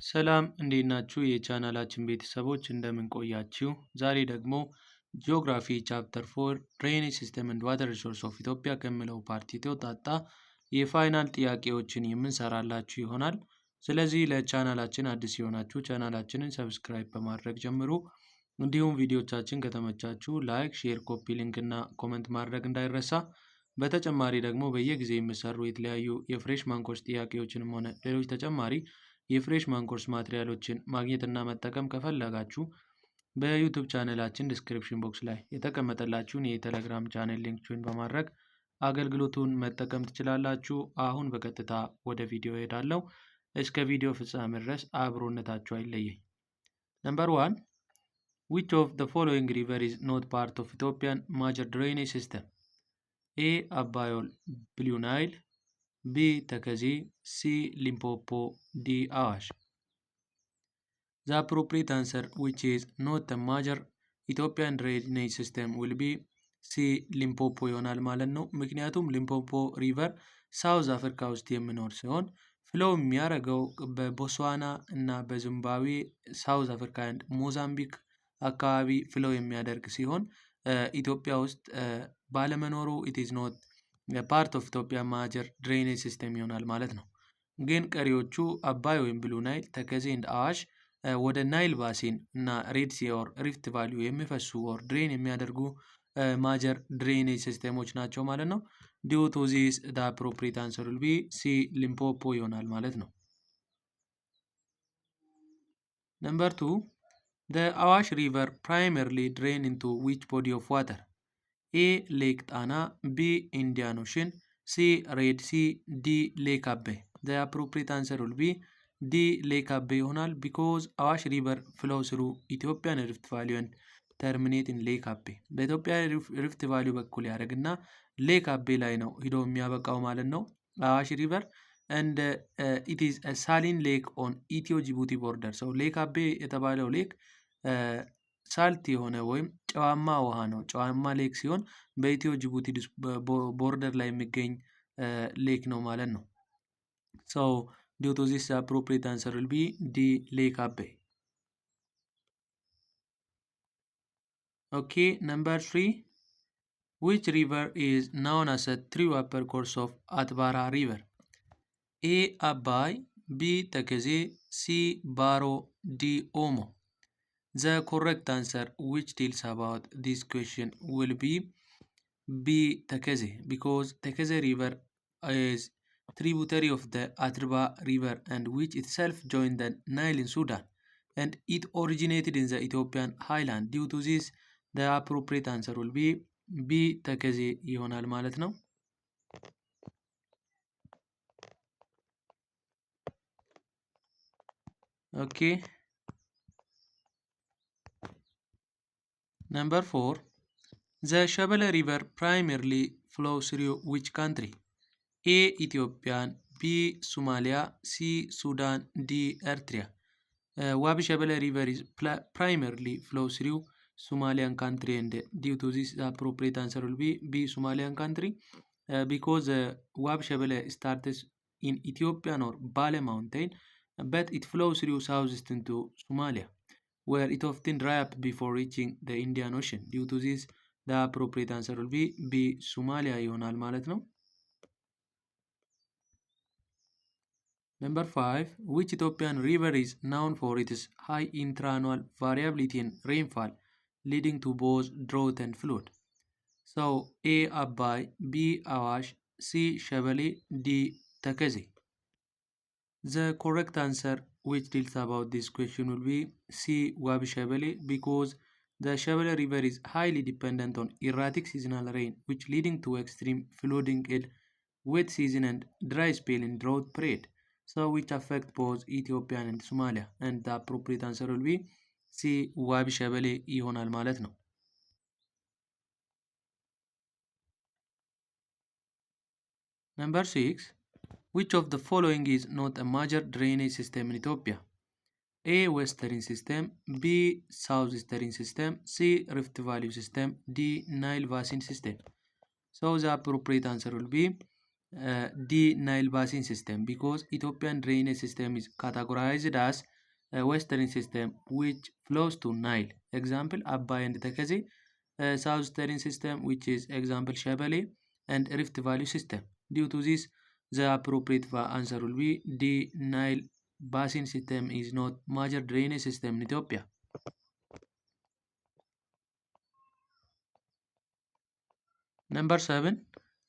ሰላም እንዴት ናችሁ? የቻናላችን ቤተሰቦች እንደምን ቆያችሁ? ዛሬ ደግሞ ጂኦግራፊ ቻፕተር 4 ድሬኔጅ ሲስተም ኤንድ ዋተር ሪሶርስ ኦፍ ኢትዮጵያ ከሚለው ፓርቲ የተውጣጣ የፋይናል ጥያቄዎችን የምንሰራላችሁ ይሆናል። ስለዚህ ለቻናላችን አዲስ የሆናችሁ ቻናላችንን ሰብስክራይብ በማድረግ ጀምሩ። እንዲሁም ቪዲዮቻችን ከተመቻችሁ ላይክ፣ ሼር፣ ኮፒ ሊንክ እና ኮመንት ማድረግ እንዳይረሳ። በተጨማሪ ደግሞ በየጊዜው የሚሰሩ የተለያዩ የፍሬሽ ማንኮች ጥያቄዎችንም ሆነ ሌሎች ተጨማሪ የፍሬሽማን ኮርስ ማቴሪያሎችን ማግኘት እና መጠቀም ከፈለጋችሁ በዩቲዩብ ቻናላችን ዲስክሪፕሽን ቦክስ ላይ የተቀመጠላችሁን የቴሌግራም ቻናል ሊንክ ጆይን በማድረግ አገልግሎቱን መጠቀም ትችላላችሁ። አሁን በቀጥታ ወደ ቪዲዮ እሄዳለሁ። እስከ ቪዲዮ ፍጻሜ ድረስ አብሮነታችሁ አይለየኝ። ነምበር 1 which of the following river is not part of Ethiopian major drainage system? A. አባይ ብሉ ናይል፣ B. ተከዜ፣ C. ሊምፖፖ፣ D. አዋሽ። The appropriate answer which is not a major Ethiopian drainage system will be C. ሊምፖፖ ይሆናል ማለት ነው። ምክንያቱም ሊምፖፖ ሪቨር ሳውዝ አፍሪካ ውስጥ የሚኖር ሲሆን ፍሎው የሚያደርገው በቦትስዋና እና በዚምባብዌ ሳውዝ አፍሪካ እና ሞዛምቢክ አካባቢ ፍሎው የሚያደርግ ሲሆን ኢትዮጵያ ውስጥ ባለመኖሩ it is not ፓርት ኦፍ ኢትዮጵያ ማጀር ድሬኔጅ ሲስተም ይሆናል ማለት ነው። ግን ቀሪዎቹ አባይ ወይም ብሉ ናይል፣ ተከዜ እና አዋሽ ወደ ናይል ባሲን እና ሬድ ሲ ኦር ሪፍት ቫሊዩ የሚፈሱ ኦር ድሬን የሚያደርጉ ማጀር ድሬኔጅ ሲስተሞች ናቸው ማለት ነው። ዲው ቱ ዚስ ዘ አፕሮፕሪየት አንሰር ዊል ቢ ሲ ሊምፖፖ ይሆናል ማለት ነው። ነምበር 2 the Awash river primarily drain into which body of water? A. ሌክ ጣና፣ B. ኢንዲያን ኦሽን፣ C. ሬድ ሲ፣ D. ሌክ አባይ። the appropriate answer will be D. ሌክ አባይ ይሆናል because አዋሽ ሪቨር ፍሎው ስሩ ኢትዮጵያን ሪፍት ቫሊ and terminate in ሌክ አባይ። በኢትዮጵያ ሪፍት ቫሊ በኩል ያደርግና ሌክ አባይ ላይ ነው ሂዶ የሚያበቃው ማለት ነው አዋሽ ሪቨር and it is a saline lake on ኢትዮ ጅቡቲ ቦርደር። ሰው ሌክ አባይ የተባለው ሌክ ሳልት የሆነ ወይም ጨዋማ ውሃ ነው። ጨዋማ ሌክ ሲሆን በኢትዮ ጅቡቲ ቦርደር ላይ የሚገኝ ሌክ ነው ማለት ነው። ሶ ዲው ቱ ዚስ አፕሮፕሪየት አንሰር ዊል ቢ ዲ ሌክ አባይ። ኦኬ ነምበር 3 which river is known as a true upper course of አትባራ river? A. አባይ፣ B. ተከዜ፣ C. ባሮ፣ D. ኦሞ። The correct answer which tells about this question will be B. Tekeze, because Tekeze river is tributary of the Atbara river and which itself joined the Nile in Sudan and it originated in the Ethiopian highland. Due to this, the appropriate answer will be B. Tekeze ይሆናል ማለት ነው። Okay. Number 4 the Shabelle river primarily flows through which country? A. Ethiopian, B. Somalia, C. Sudan, D. Eritrea. Wabi Shabelle river is primarily flows through Somalian country and due to this the appropriate answer will be B. Somalian country because Wabi Shabelle starts in Ethiopian or Bale mountain but it flows through southeast into Somalia where it often dry up before reaching the Indian Ocean. Due to this the appropriate answer will be B. Somalia ይሆናል ማለት ነው። Number 5 which Ethiopian river is known for its high intra-annual variability in rainfall leading to both drought and flood? So A. አባይ፣ B. አዋሽ፣ C. ሸበሌ፣ D. ተከዜ። The correct answer which tells about this question will be C. Wabi Shabelle because the Shabelle river is highly dependent on erratic seasonal rain which leading to extreme flooding in wet season and dry spell in drought period. So which affect both Ethiopia and Somalia and the appropriate answer will be C. Wabi Shabelle ይሆናል ማለት ነው። Number 6 which of the following is not a major drainage system in Ethiopia? A. Western system, B. Southeastern system, C. Rift Valley system, D. Nile Basin system. So the appropriate answer will be D. Nile Basin system, because Ethiopian drainage system is categorized as a western system which flows to Nile. Example Abai and Tekezi. Southern system, which is example Shabelle and Rift Valley system. Due to this, the appropriate answer will be D. Nile Basin system is not major drainage system in Ethiopia. Number 7.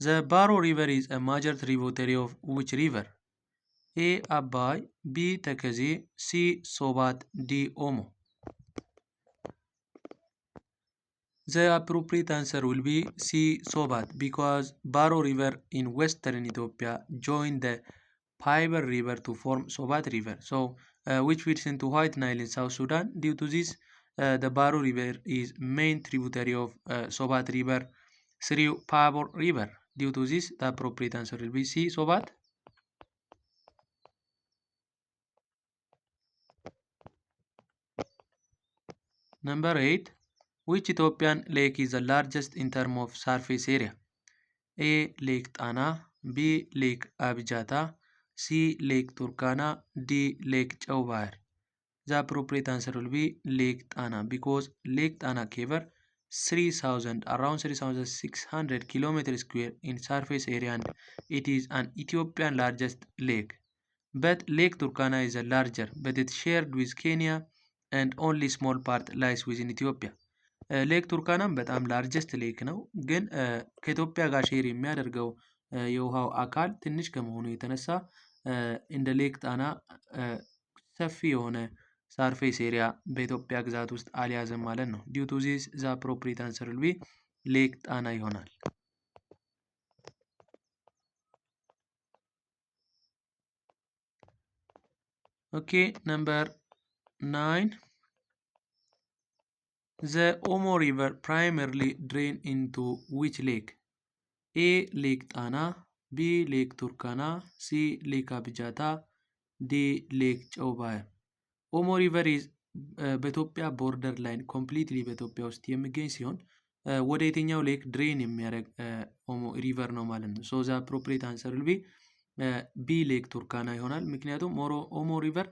The Baro River is a major tributary of which river? A. Abai, B. Tekezi, C. Sobat, D. Omo. The appropriate answer will be C. Sobat, because Baro River in western Ethiopia joined the Piber River to form Sobat River, which feeds into White Nile in South Sudan. Due to this, the Baro River is main tributary of Sobat River through Pabor River. Due to this, the appropriate answer will be C. Sobat. Number 8. Which Ethiopian lake is the largest in terms of surface area? A. Lake Tana, B. Lake Abijata, C. Lake Turkana, D. Lake Chaubair. The appropriate answer will be Lake Tana, because Lake Tana covers 3000 around 3600 kilometers square in surface area, and it is an Ethiopian largest lake. But Lake Turkana is a larger, but it's shared with Kenya and only small part lies within Ethiopia. ሌክ ቱርካናም በጣም ላርጀስት ሌክ ነው፣ ግን ከኢትዮጵያ ጋር ሼር የሚያደርገው የውሃው አካል ትንሽ ከመሆኑ የተነሳ እንደ ሌክ ጣና ሰፊ የሆነ ሳርፌስ ኤሪያ በኢትዮጵያ ግዛት ውስጥ አልያዘም ማለት ነው። ዲው ቱ ዚስ ዘ አፕሮፕሪየት አንሰር ዊል ቢ ሌክ ጣና ይሆናል። ኦኬ ነምበር 9. The Omo River primarily drain into which lake? A. Lake Tana, B. Lake Turkana, C. Lake Abijata, D. Lake Chaubair. ኦሞ ሪቨር ኢዝ በኢትዮጵያ ቦርደር ላይን ኮምፕሊትሊ በኢትዮጵያ ውስጥ የሚገኝ ሲሆን ወደ የትኛው ሌክ ድሬን የሚያደርግ ኦሞ ሪቨር ነው ማለት ነው። ሶ ዘ አፕሮፕሪየት አንሰር ዊል ቢ ቢ ሌክ ቱርካና ይሆናል። ምክንያቱም ኦሞ ሪቨር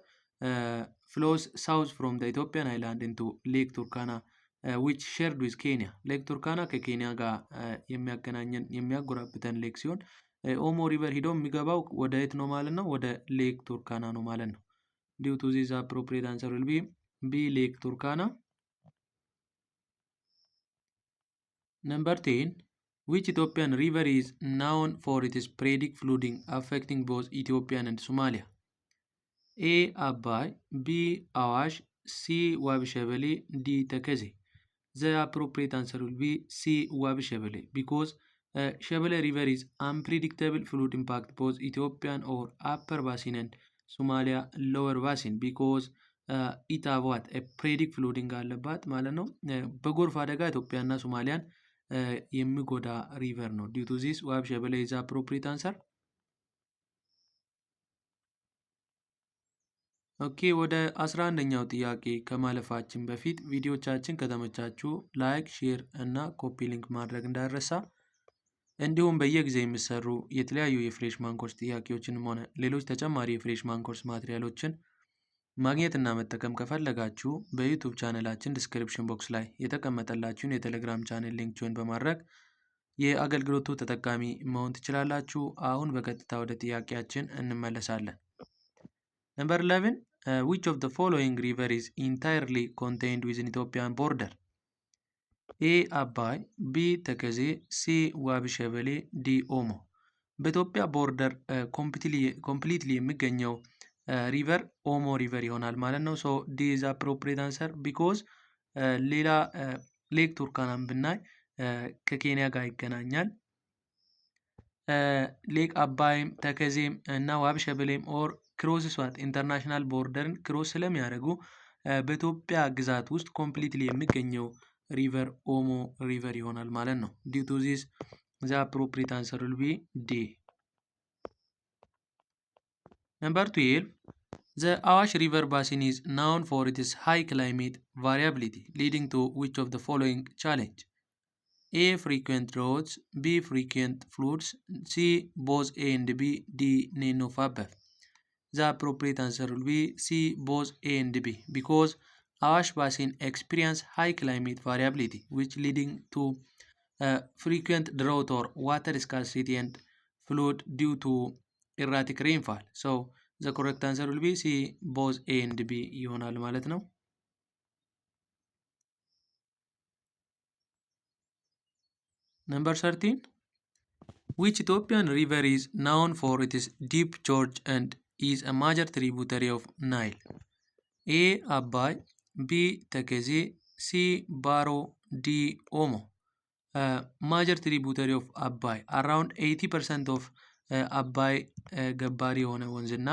ፍሎስ ሳውዝ ፍሮም ዘ ኢትዮጵያን አይላንድ ኢንቱ ሌክ ቱርካና ዊች ሼርድ ዊዝ ኬንያ። ሌክ ቱርካና ከኬንያ ጋር የሚያገናኘን የሚያጎራብተን ሌክ ሲሆን ኦሞ ሪቨር ሂዶ የሚገባው ወደ የት ነው ማለት ነው? ወደ ሌክ ቱርካና ነው ማለት ነው። Due to this, appropriate answer will be B. Lake Turkana. Number 10. Which Ethiopian river is known for its sporadic flooding affecting both Ethiopia and Somalia? A. Abai, B. Awash, C. Wabishebele, D. Tekeze. The appropriate answer will be C. Wabishebele, because Shebele River is unpredictable flood impact both Ethiopian or upper basin and Somalia lower basin, because it have what a predict flooding አለባት ማለት ነው። በጎርፍ አደጋ ኢትዮጵያና ሶማሊያን የሚጎዳ ሪቨር ነው። ዲው ቱ ዚስ ዋብሸበሌ ኢዝ አፕሮፕሪየት አንሰር። ኦኬ ወደ 11ኛው ጥያቄ ከማለፋችን በፊት ቪዲዮቻችን ከተመቻችሁ ላይክ፣ ሼር እና ኮፒ ሊንክ ማድረግ እንዳይረሳ። እንዲሁም በየጊዜው የሚሰሩ የተለያዩ የፍሬሽማን ኮርስ ጥያቄዎችንም ሆነ ሌሎች ተጨማሪ የፍሬሽማን ኮርስ ማቴሪያሎችን ማግኘት እና መጠቀም ከፈለጋችሁ በዩቲዩብ ቻናላችን ዲስክሪፕሽን ቦክስ ላይ የተቀመጠላችሁን የቴሌግራም ቻናል ሊንክ ጆይን በማድረግ የአገልግሎቱ ተጠቃሚ መሆን ትችላላችሁ። አሁን በቀጥታ ወደ ጥያቄያችን እንመለሳለን። ነምበር 11. which of the following river is entirely contained within Ethiopian border? A. አባይ፣ B. ተከዜ፣ C. ዋብሸበሌ፣ D. ኦሞ። በኢትዮጵያ ቦርደር ኮምፕሊትሊ የሚገኘው ሪቨር ኦሞ ሪቨር ይሆናል ማለት ነው። ሶ ዲ ኢዝ አፕሮፕሪየት አንሰር ቢኮዝ ሌላ ሌክ ቱርካናን ብናይ ከኬንያ ጋር ይገናኛል። ሌክ አባይም ተከዜም እና ዋብሸበሌም ኦር ክሮስ ዋት ኢንተርናሽናል ቦርደርን ክሮስ ስለሚያደርጉ በኢትዮጵያ ግዛት ውስጥ ኮምፕሊትሊ የሚገኘው ሪቨር ኦሞ ሪቨር ይሆናል ማለት ነው። ዲው ቱ ዚስ ዘ አፕሮፕሪየት አንሰር ዊል ቢ ዲ። ነምበር 12. The Awash River basin is known for its high climate variability, leading to which of the following challenge? A. Frequent droughts, B. Frequent floods, C. both A and B, D. none of above. The appropriate answer will be C. both A and B, because Awash Basin experience high climate variability, which leading to frequent drought or water scarcity and flood due to erratic rainfall. So the correct answer will be C. both A and B ይሆናል ማለት ነው። Number 13. Which Ethiopian river is known for its deep gorge and is a major tributary of Nile? A. Abai, B. Tekeze, C. Baro, D. Omo. Major tributary of Abai. Around 80% of Abai ገባሪ የሆነ ወንዝና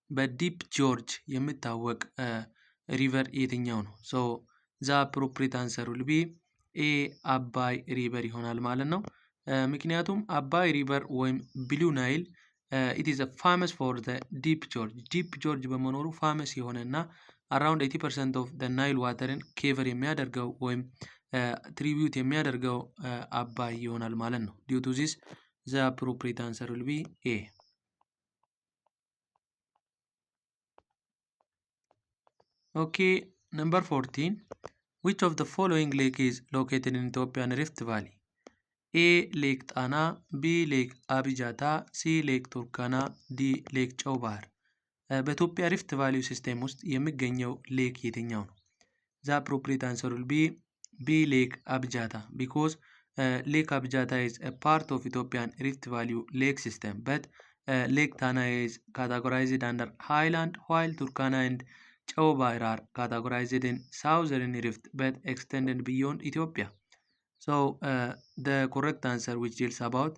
በዲፕ ጆርጅ የሚታወቅ ሪቨር የትኛው ነው? ሶ ዛ አፕሮፕሪት አንሰር ዊል ቢ ኤ አባይ ሪቨር ይሆናል ማለት ነው። ምክንያቱም አባይ ሪቨር ወይም ብሉ ናይል ኢት ኢዝ ፋመስ ፎር ዲፕ ጆርጅ በመኖሩ ፋመስ የሆነ እና አራውንድ 80% ኦፍ ናይል ዋተርን ኬቨር የሚያደርገው ወይም ትሪቢዩት የሚያደርገው አባይ ይሆናል ማለት ነው። ዲዩ ቱ ዚስ ዘ አፕሮፕሪት አንሰር ዊል ቢ ኤ። ኦኬ number 14. Which of the following lake is located in Ethiopian Rift Valley? A. ሌክ ጣና፣ B. ሌክ አቢጃታ፣ C. ሌክ ቱርካና፣ D. ሌክ ጨው ባህር። በኢትዮጵያ ሪፍት ቫሊዩ ሲስቴም ውስጥ የሚገኘው ሌክ የትኛው ነው? ዘ አፕሮፕሪት አንሰር ዊል ቢ B. ሌክ አቢጃታ because ሌክ አቢጃታ is a part of Ethiopian Rift Valley lake system, but Lake Tana is categorized under highland, while Turkana and ጨው ባህር are categorized in southern rift but extended beyond Ethiopia. So the correct answer which deals about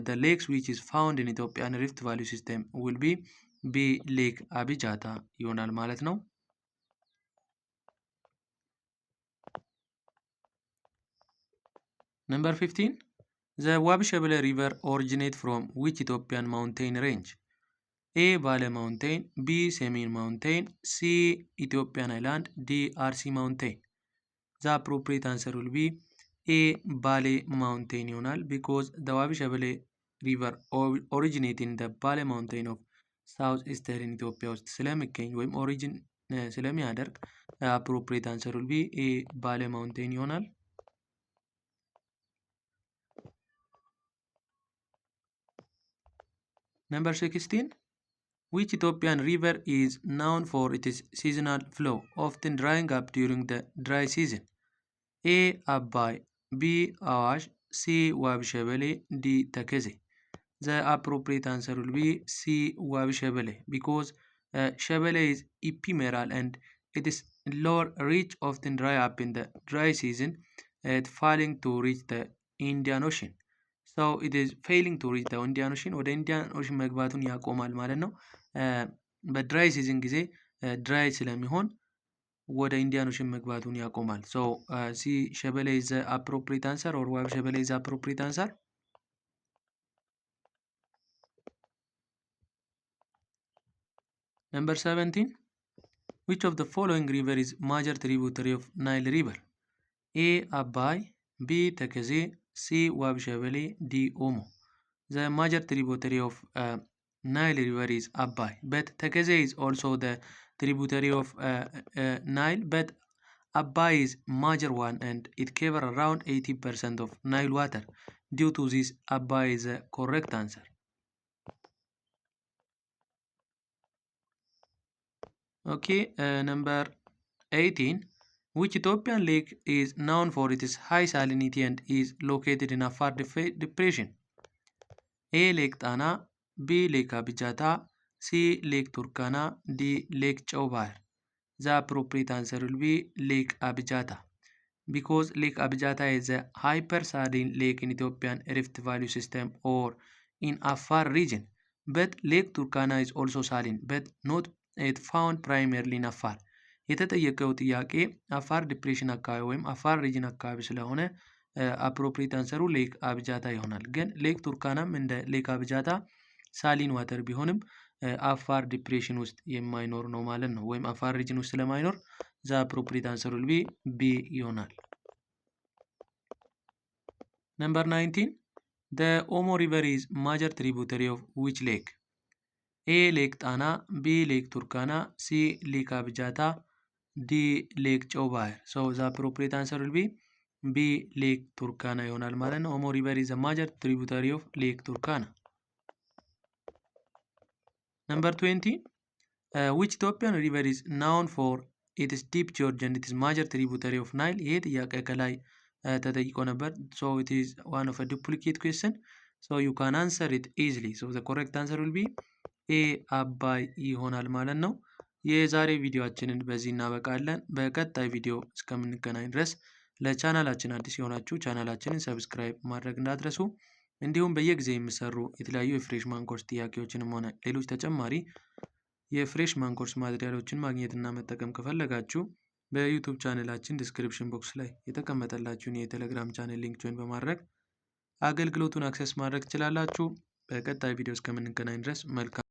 the lakes which is found in Ethiopian Rift Valley system will be B. Lake Abijata ይሆናል ማለት ነው። Number 15. The Wabi Shebele River originates from which Ethiopian mountain range? A. Bale Mountain, B. Semin Mountain, C. Ethiopian Island, D. RC Mountain. The appropriate answer will be A. Bale Mountain ይሆናል because the Wabi Shebele River originates in the Bale Mountain of South Eastern Ethiopia ውስጥ ስለሚገኝ ወይም ኦሪጂን ስለሚያደርግ appropriate answer will be A. Bale Mountain ይሆናል። Number 16. Which Ethiopian river is known for its seasonal flow, often drying up during the dry season? A. Abai, B. Awash, C. Wabi Shebele, D. Tekeze. The appropriate answer will be C. Wabi Shebele because Shebele is ephemeral and it is lower reach, often dry up in the dry season, failing to reach the Indian Ocean. So it is failing to reach the Indian Ocean ወደ ኢንዲያን ኦሽን መግባቱን ያቆማል ማለት ነው። በድራይ ሲዝን ጊዜ ድራይ ስለሚሆን ወደ ኢንዲያን ኦሽን መግባቱን ያቆማል። ሶ ሲ ሸበሌ ኢዝ ዘ አፕሮፕሪት አንሰር ኦር ዋቢ ሸበሌ ኢዝ አፕሮፕሪት አንሰር። Number 17. Which of the following river is major tributary of Nile River? A. Abai, B. Tekeze, C. Wabi Shebele, D. Omo. The major tributary of Nile River is Abai, but Tekeze is also the tributary of Nile, but Abai is major one and it covers around 80% of Nile water. Due to this, Abai is the correct answer. Okay, number 18. Which Ethiopian lake is known for its high salinity and is located in Afar Depression? A. Lake Tana, B. Lake Abijata, C. Lake Turkana, D. Lake ጨው ባህር. The appropriate answer will be Lake Abijata because Lake Abijata is a hypersaline lake in Ethiopian Rift Valley system or in Afar region. But Lake Turkana is also saline but not it found primarily in Afar. የተጠየቀው ጥያቄ አፋር ዲፕሬሽን አካባቢ ወይም አፋር ሪጅን አካባቢ ስለሆነ አፕሮፕሪት አንሰሩ ሌክ አብጃታ ይሆናል። ግን ሌክ ቱርካናም እንደ ሌክ አብጃታ ሳሊን ዋተር ቢሆንም አፋር ዲፕሬሽን ውስጥ የማይኖር ነው ማለት ነው። ወይም አፋር ሪጅን ውስጥ ስለማይኖር ዘ አፕሮፕሪት አንሰሩ ቢ ይሆናል። Number 19. The Omo River is major tributary of which lake? A. Lake Tana, B. Lake Turkana, C. Lake Abjata, D. Lake Chobahir. So the appropriate answer will be B. Lake Turkana ይሆናል ማለት ነው። Omo River is a major tributary of Lake Turkana. Number 20. Which Ethiopian river is known for its deep gorge and it is major tributary of Nile? ይሄ ጥያቄ ከላይ ተጠይቆ ነበር። So it is one of a duplicate question. So you can answer it easily. So the correct answer will be A. አባይ ይሆናል ማለት ነው። የዛሬ ቪዲዮአችንን በዚህ እናበቃለን። በቀጣይ ቪዲዮ እስከምንገናኝ ድረስ ለቻናላችን አዲስ የሆናችሁ ቻናላችንን ሰብስክራይብ ማድረግ እንዳትረሱ። እንዲሁም በየጊዜው የሚሰሩ የተለያዩ የፍሬሽማን ኮርስ ጥያቄዎችንም ሆነ ሌሎች ተጨማሪ የፍሬሽማን ኮርስ ማቴሪያሎችን ማግኘትና መጠቀም ከፈለጋችሁ በዩቲዩብ ቻናላችን ዲስክሪፕሽን ቦክስ ላይ የተቀመጠላችሁን የቴሌግራም ቻናል ሊንክ ጆይን በማድረግ አገልግሎቱን አክሰስ ማድረግ ትችላላችሁ። በቀጣይ ቪዲዮ እስከምንገናኝ ድረስ መልካም